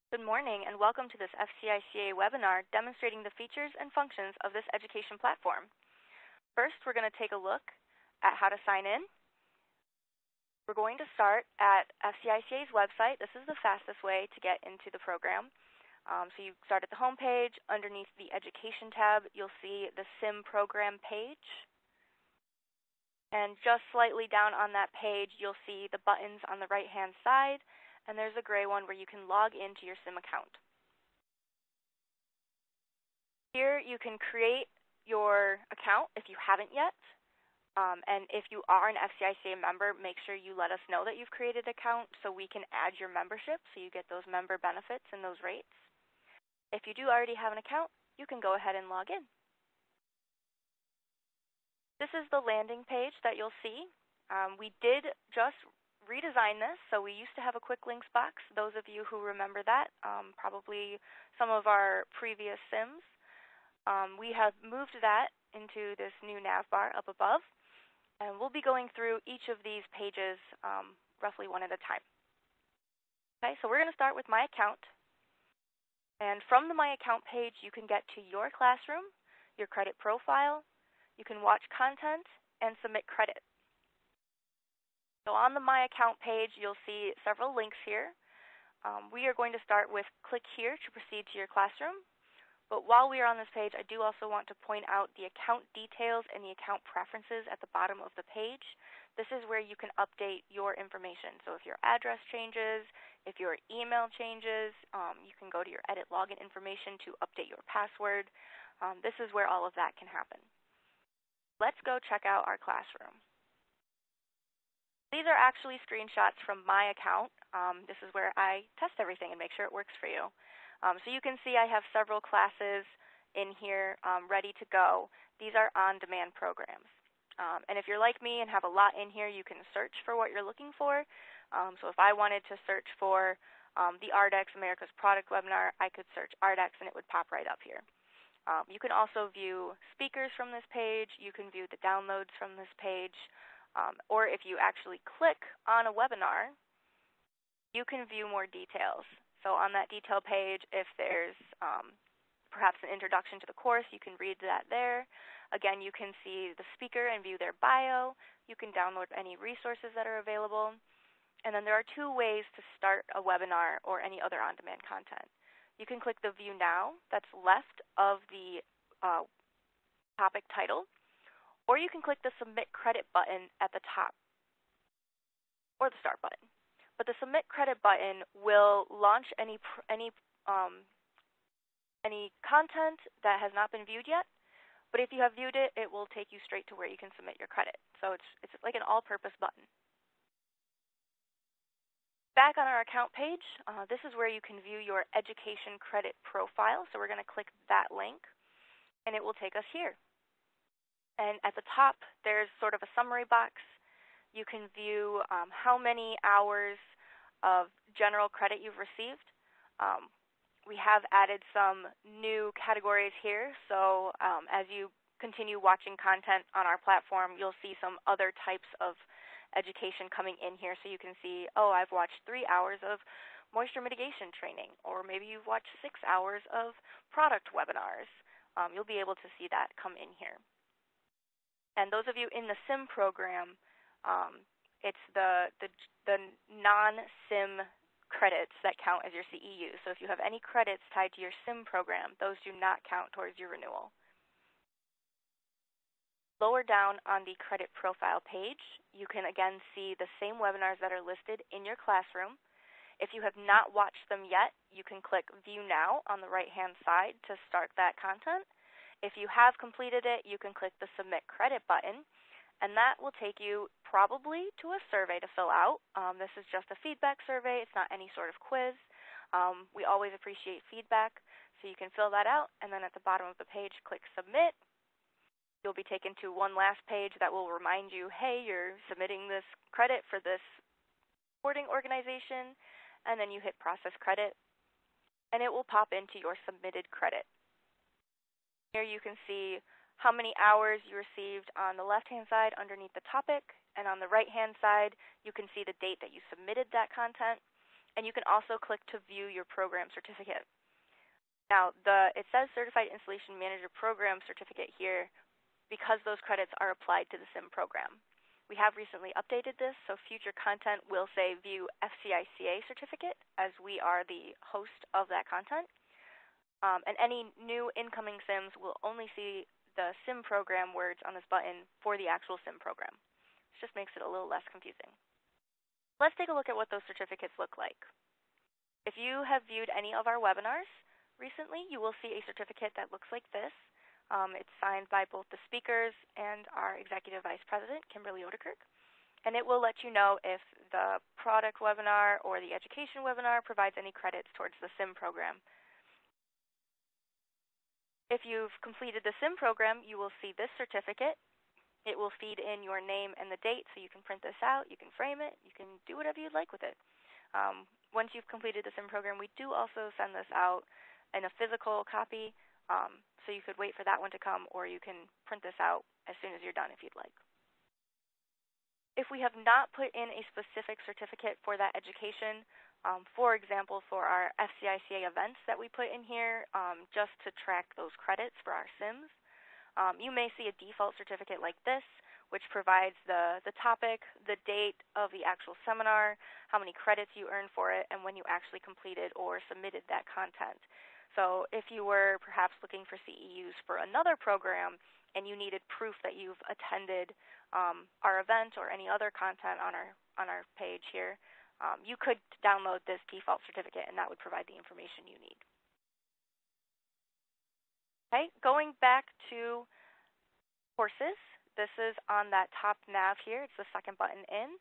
Good morning and welcome to this FCICA webinar demonstrating the features and functions of this education platform. First, we're going to take a look at how to sign in. We're going to start at FCICA's website. This is the fastest way to get into the program. So you start at the home page. Underneath the Education tab, you'll see the SIM program page. And just slightly down on that page, you'll see the buttons on the right-hand side. And there's a gray one where you can log into your SIM account. Here you can create your account if you haven't yet. And if you are an FCICA member, make sure you let us know that you've created an account so we can add your membership so you get those member benefits and those rates. If you do already have an account, you can go ahead and log in. This is the landing page that you'll see. We did just redesign this, so we used to have a quick links box. Those of you who remember that, probably some of our previous SIMs, we have moved that into this new nav bar up above, and we'll be going through each of these pages roughly one at a time. Okay, so we're going to start with My Account, and from the My Account page, you can get to your classroom, your credit profile, you can watch content, and submit credit. So on the My Account page, you'll see several links here. We are going to start with click here to proceed to your classroom. But while we are on this page, I do also want to point out the account details and the account preferences at the bottom of the page. This is where you can update your information. So if your address changes, if your email changes, you can go to your edit login information to update your password. This is where all of that can happen. Let's go check out our classroom. These are actually screenshots from my account. This is where I test everything and make sure it works for you. So you can see I have several classes in here ready to go. These are on-demand programs. And if you're like me and have a lot in here, you can search for what you're looking for. So if I wanted to search for the ARDEX America's Product webinar, I could search ARDEX and it would pop right up here. You can also view speakers from this page. You can view the downloads from this page. Or if you actually click on a webinar, you can view more details. So on that detail page, if there's perhaps an introduction to the course, you can read that there. Again, you can see the speaker and view their bio. You can download any resources that are available. And then there are two ways to start a webinar or any other on-demand content. You can click the View Now, that's left of the topic title. Or you can click the Submit Credit button at the top, or the Start button. But the Submit Credit button will launch any content that has not been viewed yet. But if you have viewed it, it will take you straight to where you can submit your credit. So it's like an all-purpose button. Back on our account page, this is where you can view your education credit profile. So we're going to click that link, and it will take us here. And at the top, there's sort of a summary box. You can view how many hours of general credit you've received. We have added some new categories here. So as you continue watching content on our platform, you'll see some other types of education coming in here. So you can see, oh, I've watched 3 hours of moisture mitigation training, or maybe you've watched 6 hours of product webinars. You'll be able to see that come in here. And those of you in the SIM program, it's the non-SIM credits that count as your CEU. So if you have any credits tied to your SIM program, those do not count towards your renewal. Lower down on the credit profile page, you can again see the same webinars that are listed in your classroom. If you have not watched them yet, you can click View Now on the right-hand side to start that content. If you have completed it, you can click the Submit Credit button, and that will take you probably to a survey to fill out. This is just a feedback survey. It's not any sort of quiz. We always appreciate feedback, so you can fill that out, and then at the bottom of the page, click Submit. You'll be taken to one last page that will remind you, hey, you're submitting this credit for this supporting organization, and then you hit Process Credit, and it will pop into your submitted credit. Here you can see how many hours you received on the left-hand side underneath the topic, and on the right-hand side, you can see the date that you submitted that content. And you can also click to view your program certificate. Now, it says Certified Installation Manager Program Certificate here because those credits are applied to the SIM program. We have recently updated this, so future content will say View FCICA Certificate, as we are the host of that content. And any new incoming SIMs will only see the SIM program words on this button for the actual SIM program. This just makes it a little less confusing. Let's take a look at what those certificates look like. If you have viewed any of our webinars recently, you will see a certificate that looks like this. It's signed by both the speakers and our Executive Vice President, Kimberly Odekirk. And it will let you know if the product webinar or the education webinar provides any credits towards the SIM program. If you've completed the SIM program, you will see this certificate. It will feed in your name and the date, so you can print this out, you can frame it, you can do whatever you'd like with it. Once you've completed the SIM program, we do also send this out in a physical copy, so you could wait for that one to come, or you can print this out as soon as you're done if you'd like. If we have not put in a specific certificate for that education, for example, for our FCICA events that we put in here just to track those credits for our SIMs, you may see a default certificate like this, which provides the topic, the date of the actual seminar, how many credits you earned for it, and when you actually completed or submitted that content. So if you were perhaps looking for CEUs for another program and you needed proof that you've attended our event or any other content on our page here, you could download this default certificate, and that would provide the information you need. Okay, going back to courses, this is on that top nav here. It's the second button in.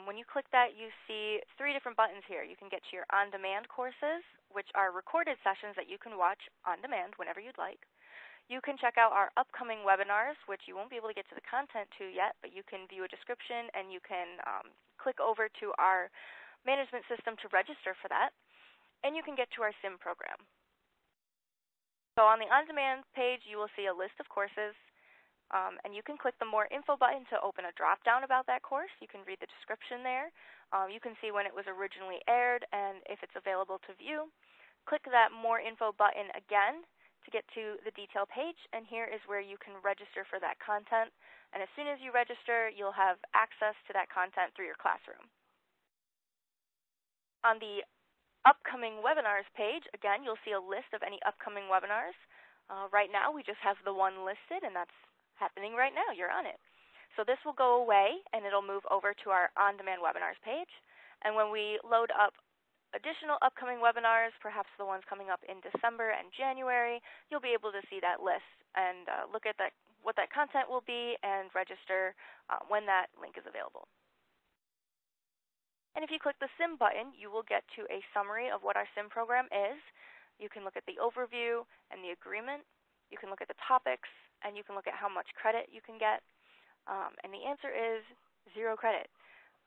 When you click that, you see 3 different buttons here. You can get to your on-demand courses, which are recorded sessions that you can watch on demand whenever you'd like. You can check out our upcoming webinars, which you won't be able to get to the content to yet, but you can view a description and you can click over to our management system to register for that. And you can get to our SIM program. So on the on-demand page, you will see a list of courses. And you can click the More Info button to open a drop-down about that course. You can read the description there. You can see when it was originally aired and if it's available to view. Click that More Info button again to get to the detail page, and here is where you can register for that content. And as soon as you register, you'll have access to that content through your classroom. On the upcoming webinars page, again, you'll see a list of any upcoming webinars. Right now, we just have the one listed, and that's happening right now. You're on it. So this will go away, and it'll move over to our on-demand webinars page. And when we load up additional upcoming webinars, perhaps the ones coming up in December and January, you'll be able to see that list and look at what that content will be and register when that link is available. And if you click the SIM button, you will get to a summary of what our SIM program is. You can look at the overview and the agreement. You can look at the topics, and you can look at how much credit you can get. And the answer is 0 credit.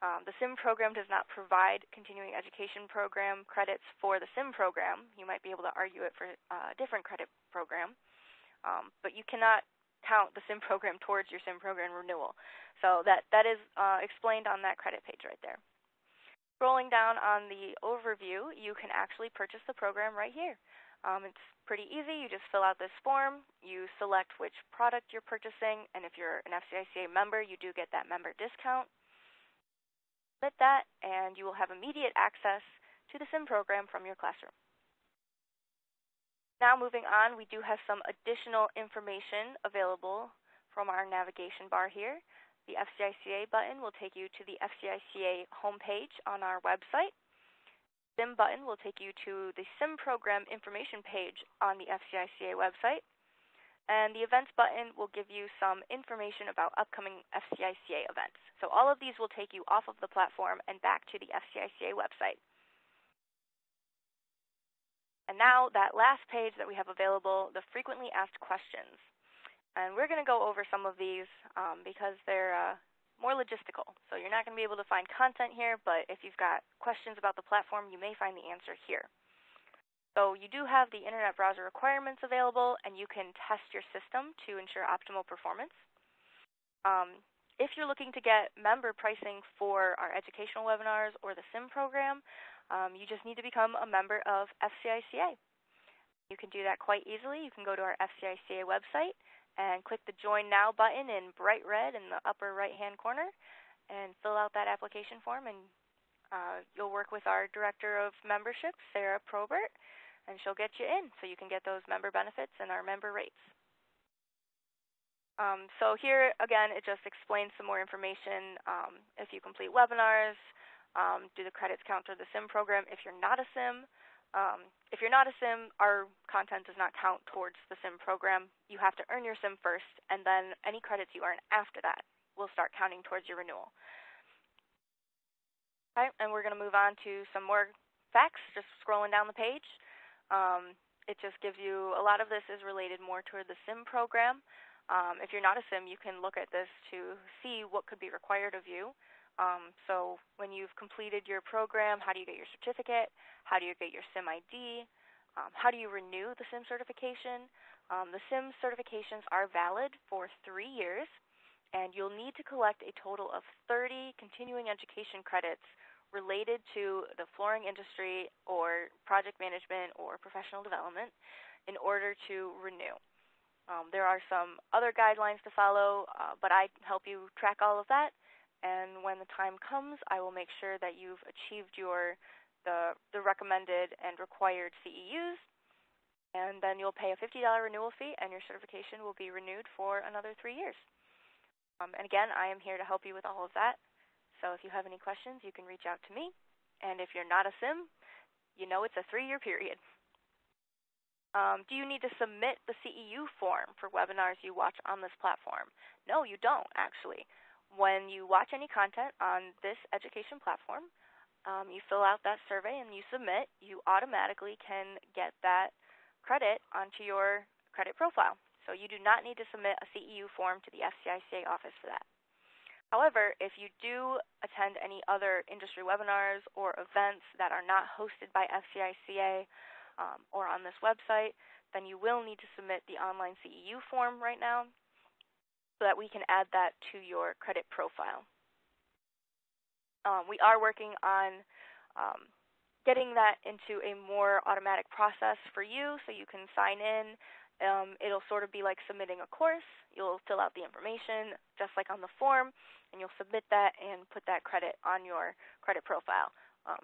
The SIM program does not provide continuing education program credits for the SIM program. You might be able to argue it for a different credit program, but you cannot count the SIM program towards your SIM program renewal. So that is explained on that credit page right there. Scrolling down on the overview, you can actually purchase the program right here. It's pretty easy. You just fill out this form. You select which product you're purchasing, and if you're an FCICA member, you do get that member discount. Submit that, and you will have immediate access to the SIM program from your classroom. Now moving on, we do have some additional information available from our navigation bar here. The FCICA button will take you to the FCICA homepage on our website. SIM button will take you to the SIM program information page on the FCICA website. And the events button will give you some information about upcoming FCICA events. So all of these will take you off of the platform and back to the FCICA website. And now that last page that we have available, the frequently asked questions. And we're going to go over some of these because they're more logistical. So you're not going to be able to find content here, but if you've got questions about the platform, you may find the answer here. So you do have the internet browser requirements available, and you can test your system to ensure optimal performance. If you're looking to get member pricing for our educational webinars or the SIM program, You just need to become a member of FCICA. You can do that quite easily. You can go to our FCICA website and click the Join Now button in bright red in the upper right-hand corner and fill out that application form, and you'll work with our Director of Membership, Sarah Probert, and she'll get you in so you can get those member benefits and our member rates. So here, again, it just explains some more information. If you complete webinars, do the credits count toward the SIM program? If you're not a SIM, our content does not count towards the SIM program. You have to earn your SIM first, and then any credits you earn after that will start counting towards your renewal. Okay, and we're going to move on to some more facts, just scrolling down the page. It just gives you, a lot of this is related more toward the SIM program. If you're not a SIM, you can look at this to see what could be required of you. So when you've completed your program, how do you get your certificate? How do you get your SIM ID? How do you renew the SIM certification? The SIM certifications are valid for 3 years, and you'll need to collect a total of 30 continuing education credits related to the flooring industry or project management or professional development in order to renew. There are some other guidelines to follow, but I help you track all of that. And when the time comes, I will make sure that you've achieved the recommended and required CEUs, and then you'll pay a $50 renewal fee, and your certification will be renewed for another 3 years. And again, I am here to help you with all of that. So if you have any questions, you can reach out to me. And if you're not a SIM, you know it's a 3-year period. Do you need to submit the CEU form for webinars you watch on this platform? No, you don't, actually. When you watch any content on this education platform, you fill out that survey and you submit, you automatically can get that credit onto your credit profile. So you do not need to submit a CEU form to the FCICA office for that. However, if you do attend any other industry webinars or events that are not hosted by FCICA or on this website, then you will need to submit the online CEU form right now so that we can add that to your credit profile. We are working on getting that into a more automatic process for you so you can sign in. It'll sort of be like submitting a course. You'll fill out the information just like on the form, and you'll submit that and put that credit on your credit profile.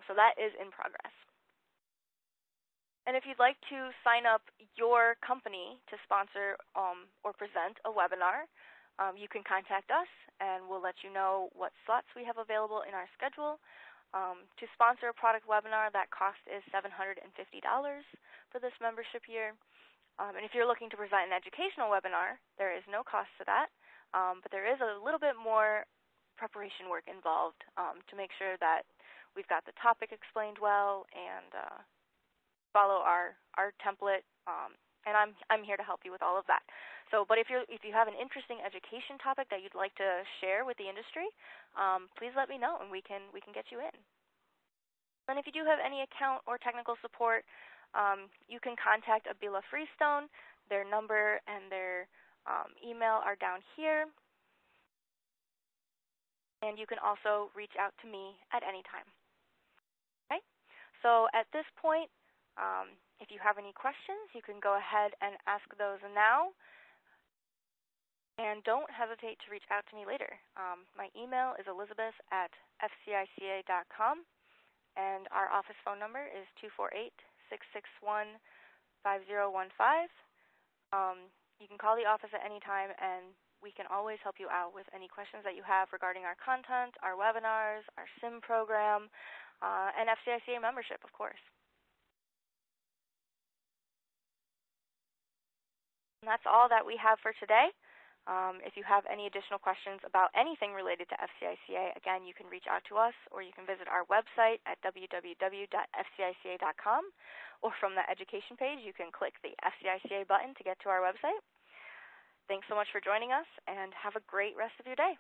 So that is in progress. And if you'd like to sign up your company to sponsor or present a webinar, you can contact us, and we'll let you know what slots we have available in our schedule. To sponsor a product webinar, that cost is $750 for this membership year. And if you're looking to present an educational webinar, there is no cost to that, but there is a little bit more preparation work involved to make sure that we've got the topic explained well and follow our template. And I'm here to help you with all of that. So, but if you have an interesting education topic that you'd like to share with the industry, please let me know, and we can get you in. And if you do have any account or technical support, you can contact Abila Freestone. Their number and their email are down here. And you can also reach out to me at any time. Okay? So at this point, if you have any questions, you can go ahead and ask those now. And don't hesitate to reach out to me later. My email is elizabeth@fcica.com, and our office phone number is 248-661-5015. You can call the office at any time, and we can always help you out with any questions that you have regarding our content, our webinars, our SIM program, and FCICA membership, of course. And that's all that we have for today. If you have any additional questions about anything related to FCICA, again, you can reach out to us, or you can visit our website at www.fcica.com, or from the education page, you can click the FCICA button to get to our website. Thanks so much for joining us, and have a great rest of your day.